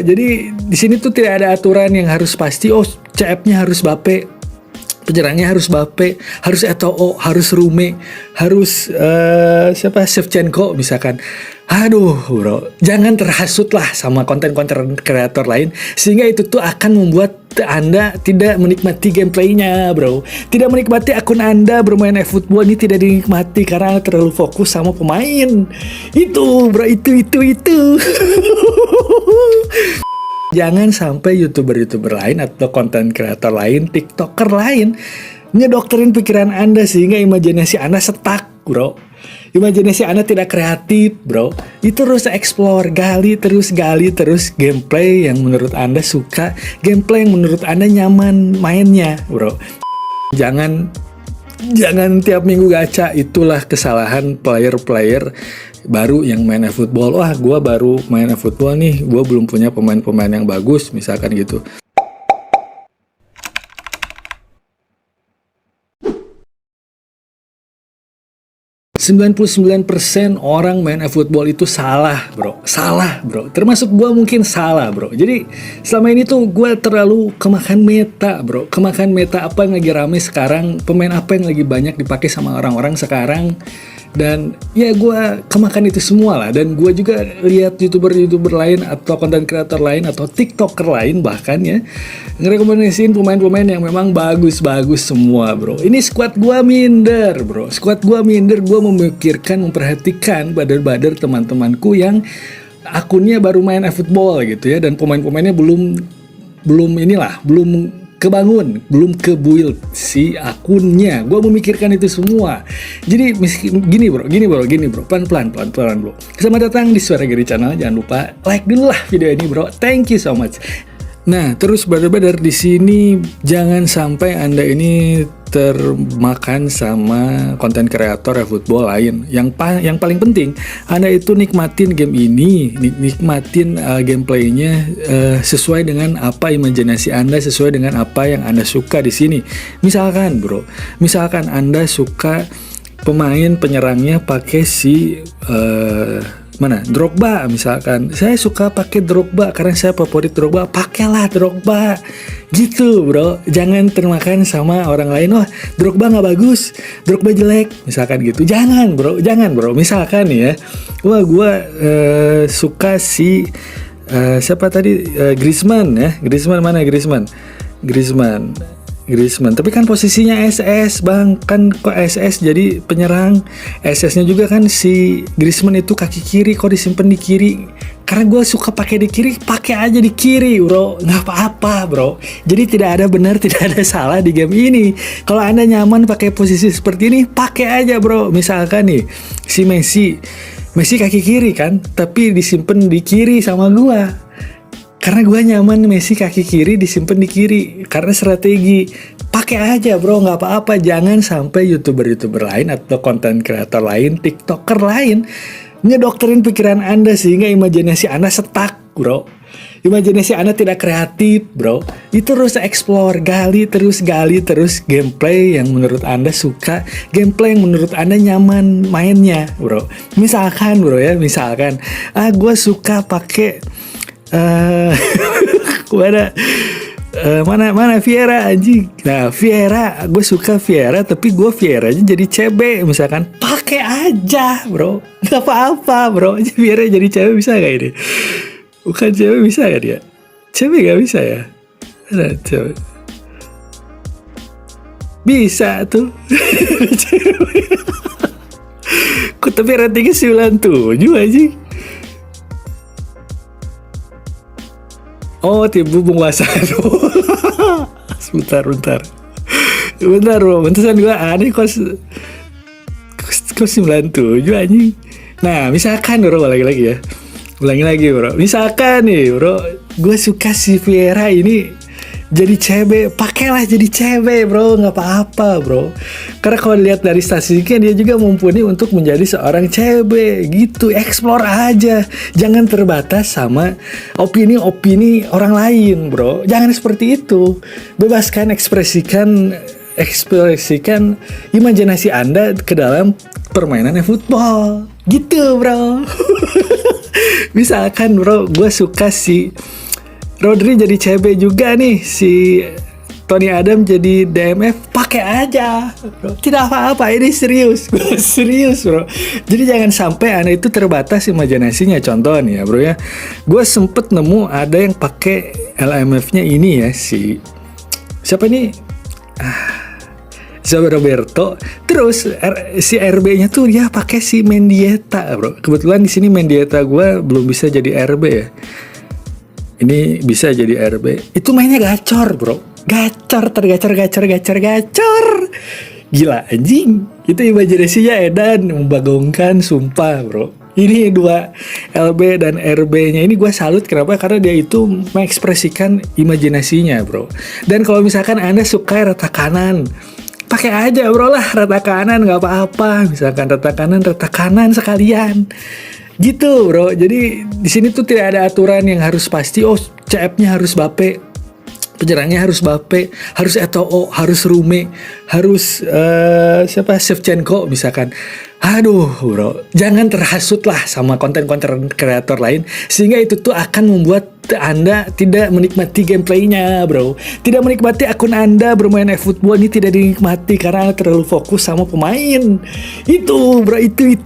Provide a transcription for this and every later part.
Jadi di sini tuh tidak ada aturan yang harus pasti. Oh, CF-nya harus Bape, penyerangnya harus Bape, harus Eto'o, harus Rume, harus siapa, Shevchenko misalkan. Aduh bro, jangan terhasut lah sama konten-konten kreator lain, sehingga itu tuh akan membuat Anda tidak menikmati gameplaynya bro. Tidak menikmati akun Anda bermain eFootball ini, tidak dinikmati karena Anda terlalu fokus sama pemain. Itu bro, itu. Jangan sampai YouTuber-YouTuber lain atau konten kreator lain, TikToker lain ngedoktrin pikiran Anda sehingga imajinasi Anda stuck, bro. Imajinasi Anda tidak kreatif, bro. Itu terus explore, gali terus gameplay yang menurut Anda suka, gameplay yang menurut Anda nyaman mainnya, bro. Jangan tiap minggu gacha. Itulah kesalahan player-player baru yang main eFootball. Wah, gue baru main eFootball nih, gue belum punya pemain-pemain yang bagus, misalkan gitu. 99% orang main eFootball itu salah bro, termasuk gue mungkin salah bro. Jadi selama ini tuh gue terlalu kemakan meta bro, kemakan meta apa yang lagi rame sekarang, pemain apa yang lagi banyak dipakai sama orang-orang sekarang. Dan ya gue kemakan itu semua lah. Dan gue juga lihat youtuber lain atau konten kreator lain atau tiktoker lain bahkan ya ngerekomendasiin pemain-pemain yang memang bagus-bagus semua bro. Ini squad gue minder bro, gue memikirkan, memperhatikan badar-badar teman-temanku yang akunnya baru main eFootball gitu ya, dan pemain-pemainnya belum kebangun, belum ke-build si akunnya. Gue memikirkan itu semua. Jadi gini bro, pelan-pelan bro. Selamat datang di Suara Geri Channel. Jangan lupa like dulu lah video ini bro. Thank you so much. Nah, terus badar-badar di sini jangan sampai Anda ini termakan sama konten kreator eFootball lain. Yang paling penting, Anda itu nikmatin game ini, nikmatin gameplaynya sesuai dengan apa imajinasi Anda, sesuai dengan apa yang Anda suka di sini. Misalkan Anda suka pemain penyerangnya pakai si Drogba misalkan. Saya suka pakai Drogba karena saya favorit Drogba, pakailah Drogba gitu bro. Jangan termakan sama orang lain. Wah, Drogba nggak bagus, Drogba jelek misalkan gitu. Jangan bro. Misalkan ya, gue suka si siapa tadi, Griezmann ya. Griezmann, tapi kan posisinya SS bang, kan kok SS jadi penyerang. SS-nya juga kan si Griezmann itu kaki kiri, kok disimpan di kiri. Karena gue suka pakai di kiri, pakai aja di kiri bro, nggak apa-apa bro. Jadi tidak ada benar, tidak ada salah di game ini. Kalau Anda nyaman pakai posisi seperti ini, pakai aja bro. Misalkan nih si Messi kaki kiri kan, tapi disimpan di kiri sama gue. Karena gue nyaman Messi kaki kiri disimpan di kiri, karena strategi. Pakai aja bro, nggak apa-apa. Jangan sampai youtuber lain atau konten kreator lain, tiktoker lain ngedoktrin pikiran Anda sehingga imajinasi Anda stuck bro. Imajinasi Anda tidak kreatif bro. Itu terus explore, gali terus gameplay yang menurut Anda suka, gameplay yang menurut Anda nyaman mainnya bro. Misalkan gue suka pakai mana Vieira anjing. Nah Vieira, gue suka Vieira, tapi gue Vieira aja jadi CB misalkan. Pakai aja bro, nggak apa-apa bro. Vieira jadi CB bisa gak ini? Bukan CB bisa gak dia? CB gak bisa ya? Ada CB bisa tuh. Tapi ratingnya 97 anjing. Oh, tibu penguasaan. Bentar bro. Bentusan gue aneh kok 97 anjing. Nah, misalkan bro, ulangi lagi bro. Misalkan nih bro, gue suka si Vieira ini jadi CB, pakailah jadi CB bro, nggak apa-apa bro. Karena kalau dilihat dari statistiknya, dia juga mumpuni untuk menjadi seorang CB gitu. Explore aja, jangan terbatas sama opini orang lain bro. Jangan seperti itu. Bebaskan, ekspresikan imajinasi Anda ke dalam permainan eFootball gitu bro. Misalkan bro, gue suka si Rodri jadi CB juga nih, si Tony Adam jadi DMF, pakai aja bro. Tidak apa-apa, ini serius. Serius bro. Jadi jangan sampai Anda itu terbatas imajinasinya. Contoh nih ya bro ya, gue sempet nemu ada yang pakai LMF-nya ini ya, siapa nih, Xabi Roberto. Terus si RB-nya tuh dia pakai si Mendieta bro. Kebetulan di sini Mendieta gue belum bisa jadi RB ya. Ini bisa jadi RB. Itu mainnya gacor bro. Gacor. Gila anjing. Itu imajinasinya edan, membagongkan, sumpah bro. Ini dua LB dan RB-nya ini gue salut. Kenapa? Karena dia itu mengekspresikan imajinasinya bro. Dan kalau misalkan Anda suka rata kanan, pakai aja bro lah rata kanan, nggak apa-apa. Misalkan rata kanan sekalian. Gitu bro. Jadi di sini tuh tidak ada aturan yang harus pasti. Oh CF-nya harus Bape, penyerangnya harus Bape, harus Eto'o, harus Rume, harus siapa, Shevchenko misalkan. Aduh bro, jangan terhasut lah sama konten-konten kreator lain, sehingga itu tuh akan membuat Anda tidak menikmati gameplaynya bro. Tidak menikmati akun Anda bermain eFootball ini, tidak dinikmati karena Anda terlalu fokus sama pemain. Itu bro, itu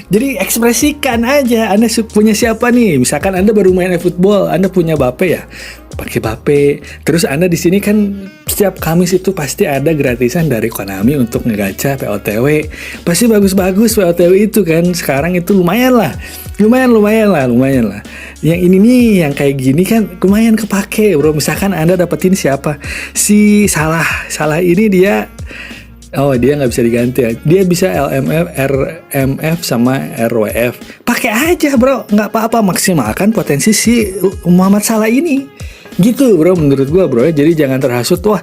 Jadi ekspresikan aja. Anda punya siapa nih? Misalkan Anda baru main eFootball, Anda punya Bape ya, pakai Bape. Terus Anda di sini kan setiap Kamis itu pasti ada gratisan dari Konami untuk ngegacha POTW. Pasti bagus-bagus POTW itu kan. Sekarang itu lumayan lah. Yang ini nih, yang kayak gini kan lumayan kepake bro. Misalkan Anda dapetin siapa? Si Salah ini dia, oh dia nggak bisa diganti ya. Dia bisa LMF, RMF sama RWF. Pakai aja bro, nggak apa-apa, maksimalkan potensi si Muhammad Salah ini. Gitu bro, menurut gue bro. Jadi jangan terhasut, wah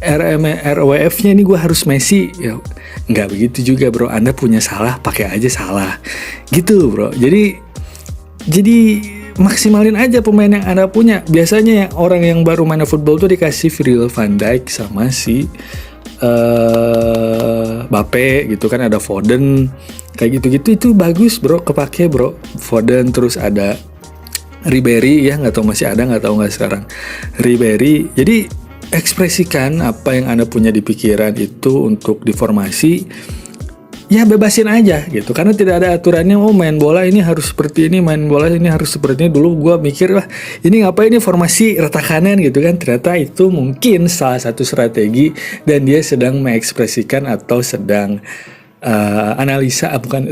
RWF-nya ini gue harus Messi. Ya, nggak begitu juga bro. Anda punya Salah, pakai aja Salah. Gitu bro. Jadi maksimalin aja pemain yang Anda punya. Biasanya yang orang yang baru main football tuh dikasih Virgil van Dijk sama si Bape gitu kan, ada Foden kayak gitu-gitu, itu bagus bro, kepake bro. Foden, terus ada Ribery ya, nggak tahu masih ada, nggak tahu nggak sekarang Ribery. Jadi ekspresikan apa yang Anda punya di pikiran itu untuk diformasi, ya bebasin aja gitu, karena tidak ada aturannya. Oh main bola ini harus seperti ini, main bola ini harus seperti ini. Dulu gue mikir, wah ini ngapain ini formasi rata kanan gitu kan. Ternyata itu mungkin salah satu strategi, dan dia sedang mengekspresikan atau sedang analisa, bukan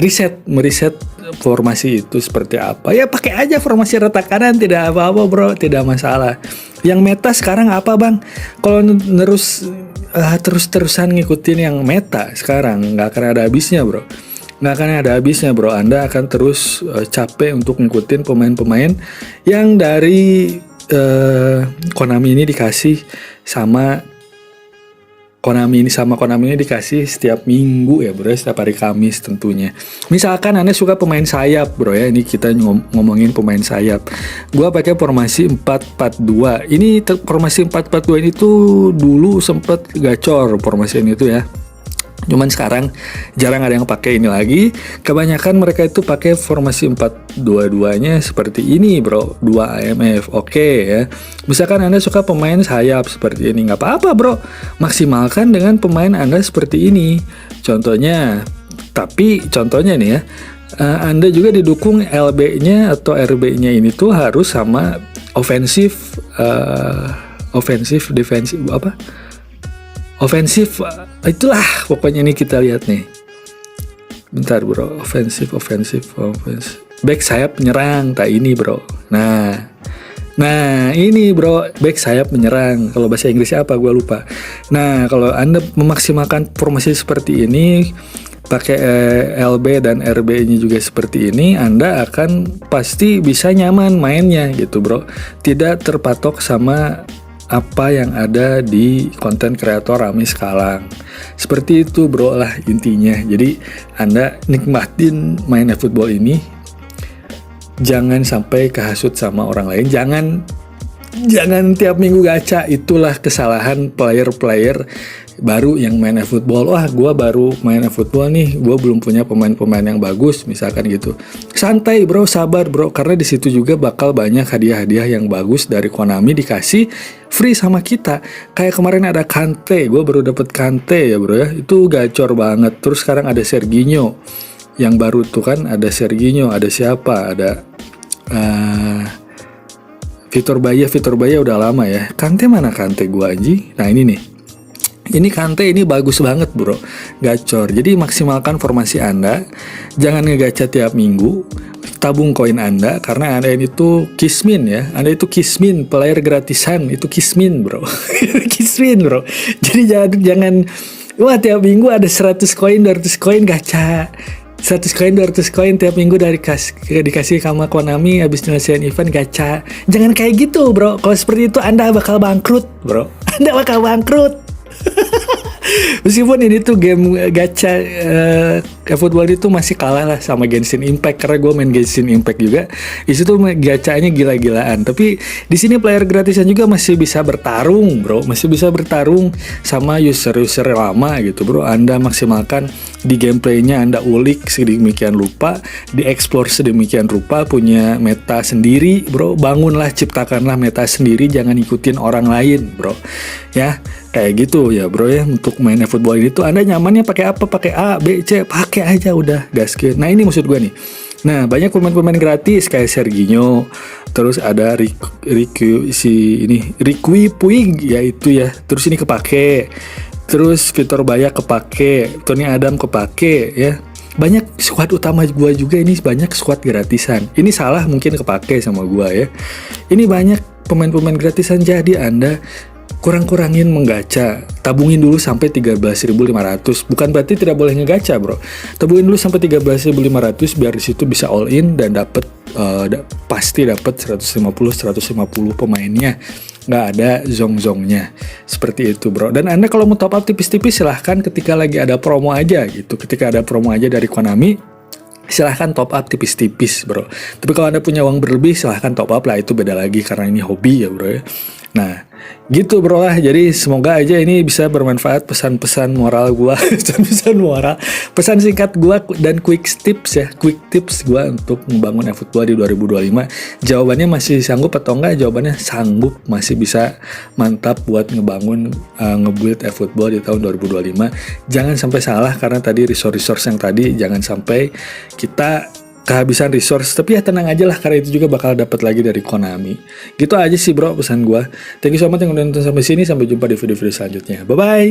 meriset formasi itu seperti apa. Ya pakai aja formasi rata kanan, tidak apa-apa bro, tidak masalah. Yang meta sekarang apa bang? Kalau terus-terusan ngikutin yang meta sekarang, nggak akan ada habisnya bro. Anda akan terus capek untuk ngikutin pemain-pemain yang dari Konami ini dikasih sama Konami ini dikasih setiap minggu ya bro, setiap hari Kamis tentunya. Misalkan Anda suka pemain sayap bro ya, ini kita ngomongin pemain sayap. Gua pakai formasi 4-4-2. Ini formasi 4-4-2 ini tuh dulu sempet gacor formasi ini tuh ya. Cuman sekarang jarang ada yang pakai ini lagi. Kebanyakan mereka itu pakai formasi 4-2-2-nya seperti ini bro, 2 AMF. Oke ya. Misalkan Anda suka pemain sayap seperti ini, nggak apa-apa bro, maksimalkan dengan pemain Anda seperti ini. Contohnya nih ya, Anda juga didukung LB-nya atau RB-nya ini tuh harus sama ofensif, defensif apa? Ofensif, itulah pokoknya ini kita lihat nih. Bentar bro, ofensif. Back sayap penyerang, tak ini bro. Nah ini bro, back sayap menyerang. Kalau bahasa Inggrisnya apa? Gue lupa. Nah kalau Anda memaksimalkan formasi seperti ini, pakai LB dan RB-nya juga seperti ini, Anda akan pasti bisa nyaman mainnya gitu bro. Tidak terpatok sama apa yang ada di konten kreator Rami sekarang. Seperti itu bro lah intinya. Jadi Anda nikmatin main football ini, jangan sampai kehasut sama orang lain. Jangan Jangan tiap minggu gacha, itulah kesalahan player-player baru yang main eFootball. Wah, gue baru main eFootball nih, gue belum punya pemain-pemain yang bagus, misalkan gitu. Santai bro, sabar bro, karena di situ juga bakal banyak hadiah-hadiah yang bagus dari Konami dikasih free sama kita. Kayak kemarin ada Kante, gue baru dapet Kante ya bro ya, itu gacor banget. Terus sekarang ada Serginho, yang baru tuh kan ada Serginho, ada siapa, ada Vitor Baya udah lama ya. Kante mana Kante gua anjing? Nah ini nih. Ini Kante ini bagus banget bro. Gacor. Jadi maksimalkan formasi Anda. Jangan ngegacha tiap minggu. Tabung koin Anda. Karena Anda ini tuh kismin ya. Anda itu kismin. Player gratisan. Itu kismin bro. Kismin bro. Jadi jangan. Wah tiap minggu ada 100 koin 200 koin gacha. 100 koin 200 koin tiap minggu dikasih sama Konami habis nyelesain event gacha. Jangan kayak gitu bro. Kalau seperti itu Anda bakal bangkrut bro. Anda bakal bangkrut. Meskipun ini tuh game gacha eFootball itu masih kalah lah sama Genshin Impact, karena gue main Genshin Impact juga. Di situ gacanya gila-gilaan. Tapi di sini player gratisan juga masih bisa bertarung, bro. Masih bisa bertarung sama user-user lama gitu, bro. Anda maksimalkan di gameplaynya, Anda ulik sedemikian rupa, dieksplor sedemikian rupa, punya meta sendiri, bro. Bangunlah, ciptakanlah meta sendiri, jangan ikutin orang lain, bro. Ya, kayak gitu ya, bro ya. Untuk main eFootball ini tuh Anda nyamannya pakai apa? Pakai A, B, C, pakai aja udah gaskeun. Nah ini maksud gue nih. Nah banyak pemain-pemain gratis kayak Serginho, terus ada Riqui Puig ya itu ya. Terus ini kepake. Terus Vitor Baya kepake, Tony Adam kepake ya. Banyak squad utama gue juga ini, banyak squad gratisan. Ini salah mungkin kepake sama gue ya. Ini banyak pemain-pemain gratisan, jadi Anda kurang-kurangin menggacha. Tabungin dulu sampai 13.500. Bukan berarti tidak boleh ngegacha, bro. Tabungin dulu sampai 13.500 biar di situ bisa all in dan dapat pasti dapat 150 pemainnya. Nggak ada zong-zongnya. Seperti itu, bro. Dan Anda kalau mau top up tipis-tipis silahkan ketika lagi ada promo aja gitu. Ketika ada promo aja dari Konami, silahkan top up tipis-tipis, bro. Tapi kalau Anda punya uang berlebih, silahkan top up lah. Itu beda lagi karena ini hobi ya, bro ya. Nah, gitu bro lah. Jadi semoga aja ini bisa bermanfaat, pesan-pesan moral gua, pesan-pesan moral, pesan singkat gua dan quick tips gua untuk membangun eFootball di 2025. Jawabannya masih sanggup atau enggak? Jawabannya sanggup, masih bisa mantap buat ngebangun ngebuild eFootball di tahun 2025. Jangan sampai salah karena tadi resource yang tadi jangan sampai kita kehabisan resource. Tapi ya tenang aja lah, karena itu juga bakal dapat lagi dari Konami. Gitu aja sih bro pesan gua. Thank you so much yang udah nonton sampai sini. Sampai jumpa di video-video selanjutnya. Bye bye.